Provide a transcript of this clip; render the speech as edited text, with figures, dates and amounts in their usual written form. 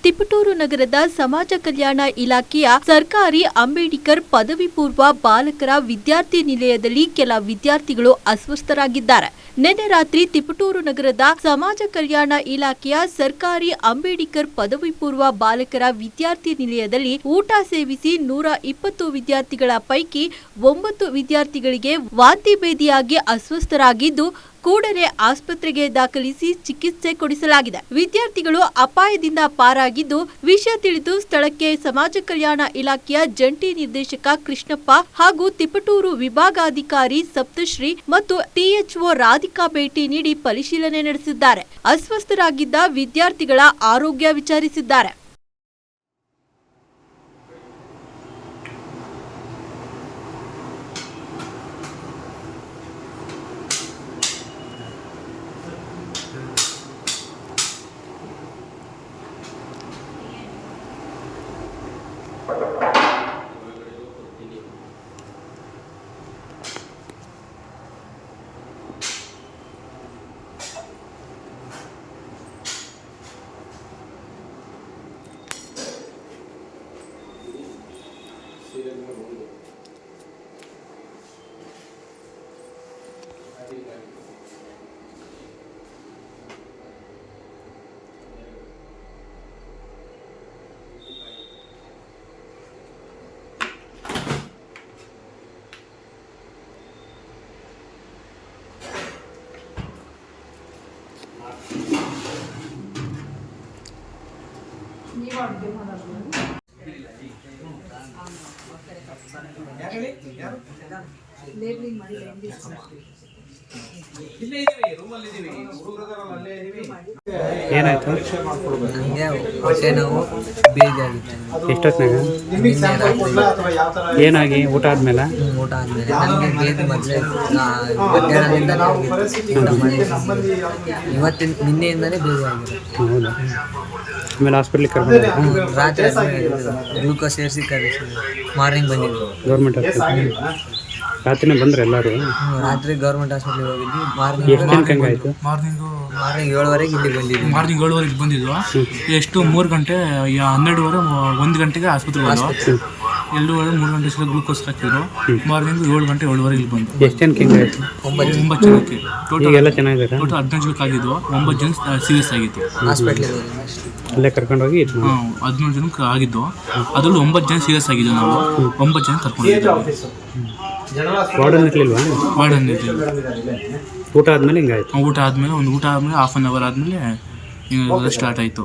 ತಿಪಟೂರು ನಗರದ ಸಮಾಜ ಕಲ್ಯಾಣ ಇಲಾಖೆಯ ಸರ್ಕಾರಿ ಅಂಬೇಡ್ಕರ್ ಪದವಿ ಪೂರ್ವ ಬಾಲಕರ ವಿದ್ಯಾರ್ಥಿ ನಿಲಯದಲ್ಲಿ ಕೆಲ ವಿದ್ಯಾರ್ಥಿಗಳು ಅಸ್ವಸ್ಥರಾಗಿದ್ದಾರೆ. ನಿನ್ನೆ ರಾತ್ರಿ ತಿಪಟೂರು ನಗರದ ಸಮಾಜ ಕಲ್ಯಾಣ ಇಲಾಖೆಯ ಸರ್ಕಾರಿ ಅಂಬೇಡ್ಕರ್ ಪದವಿ ಪೂರ್ವ ಬಾಲಕರ ವಿದ್ಯಾರ್ಥಿ ನಿಲಯದಲ್ಲಿ ಊಟ ಸೇವಿಸಿ 120 ವಿದ್ಯಾರ್ಥಿಗಳ ಪೈಕಿ 9 ವಿದ್ಯಾರ್ಥಿಗಳಿಗೆ ವಾಂತಿ ಭೇದಿಯಾಗಿ ಅಸ್ವಸ್ಥರಾಗಿದ್ದು ಕೂಡಲೇ ಆಸ್ಪತ್ರೆಗೆ ದಾಖಲಿಸಿ ಚಿಕಿತ್ಸೆ ಕೊಡಿಸಲಾಗಿದೆ. ವಿದ್ಯಾರ್ಥಿಗಳು ಅಪಾಯದಿಂದ ಪಾರಾಗಿದ್ದು, ವಿಷಯ ತಿಳಿದು ಸ್ಥಳಕ್ಕೆ ಸಮಾಜ ಕಲ್ಯಾಣ ಇಲಾಖೆಯ ಜಂಟಿ ನಿರ್ದೇಶಕ ಕೃಷ್ಣಪ್ಪ ಹಾಗೂ ತಿಪಟೂರು ವಿಭಾಗಾಧಿಕಾರಿ ಸಪ್ತಶ್ರೀ ಮತ್ತು ಟಿಎಚ್ಒ ರಾಧಿಕಾ ಭೇಟಿ ನೀಡಿ ಪರಿಶೀಲನೆ ನಡೆಸಿದ್ದಾರೆ. ಅಸ್ವಸ್ಥರಾಗಿದ್ದ ವಿದ್ಯಾರ್ಥಿಗಳ ಆರೋಗ್ಯ ವಿಚಾರಿಸಿದ್ದಾರೆ. ಏನಾಯ್ತು? ನನಗೆ ಹೊಟ್ಟೆ ನೋವು ಬೇಜಾರಿತ್ತು. ಎಷ್ಟೊತ್ತಿನಾಗ ಏನಾಗಿ? ಊಟ ಆದ್ಮೇಲೆ ನನಗೆ ಬೇದಿ ಮೊದಲೇ ಮಧ್ಯಾಹ್ನದಿಂದ ನಿನ್ನೆಯಿಂದಲೇ ಬೇದಿ ಆಗಿದೆ. ಹೌದಾ? ಆಮೇಲೆ ಹಾಸ್ಪಿಟ್ಲಿಗೆ ಕರ್ಕೊಂಡು ರಾತ್ರಿ ಗ್ಲೂಕೋಸ್ ಸೇರಿಸಿ ಕರೆಸಿ ಮಾರ್ನಿಂಗ್ ಬಂದಿದ್ವಿ ಗೌರ್ಮೆಂಟ್ ಹಾಸ್ಪಿಟ್ಲ್. ರಾತ್ರಿನೇ ಬಂದ್ರೆ ಎಲ್ಲರೂ? ರಾತ್ರಿ ಗೌರ್ಮೆಂಟ್ ಹಾಸ್ಪಿಟ್ಲಿಗೆ ಹೋಗಿದ್ವಿ. ಎಷ್ಟು ಜನಕ್ಕೆ ಹಂಗಾಯ್ತು? ಮಾರ್ನಿಂಗ್ 7:30 ಇಲ್ಲಿ ಬಂದಿದ್ವಿ. ಮಾರ್ನಿಂಗ್ 7:30 ಬಂದಿದ್ವು. ಎಷ್ಟು 3 ಗಂಟೆ 12:30 1 ಗಂಟೆಗೆ ಆಸ್ಪತ್ರೆಗೆ ಬಂದು 2:30 3 ಗಂಟೆ ಗ್ಲೂಕೋಸ್ ಹಾಕಿದ್ರು. ಮಾರ್ನಿಂಗ್ 7 ಗಂಟೆ 7:30 ಇಲ್ಲಿ ಬಂದು. ಎಷ್ಟು ಜನಕ್ಕೆ ಹಿಂಗಾಯ್ತು? 9 ಜನಕ್ಕೆ ಟೋಟಲ್ ಎಲ್ಲ ಚೆನ್ನಾಗಿದ್ದಾರೆ. ಟೋಟಲ್ 15 ಜನಕ್ಕೆ ಆಗಿದ್ವು. 9 ಜನ ಸೀರಿಯಸ್ ಆಗಿತ್ತು. ಹಾಸ್ಪಿಟ್ಲಿಗೆ ಅಲ್ಲೇ ಕರ್ಕೊಂಡೋಗಿ 17 ಜನಕ್ಕೆ ಆಗಿದ್ದು. ಅದರಲ್ಲಿ 9 ಜನ ಸೀರಿಯಸ್ ಆಗಿದ್ದು. ನಾವು 9 ಜನ ಕರ್ಕೊಂಡಿದ್ದೀವಿ. ವಾರ್ಡನ್ ಇರಲಿಲ್ವಾ? ವಾರ್ಡನ್ ಊಟ ಆದ್ಮೇಲೆ ಹಿಂಗಾಯ್ತು? ಊಟ ಆದಮೇಲೆ 1 ಊಟ ಆದಮೇಲೆ 1/2 ಅವರ್ ಆದಮೇಲೆ ಸ್ಟಾರ್ಟ್ ಆಯಿತು.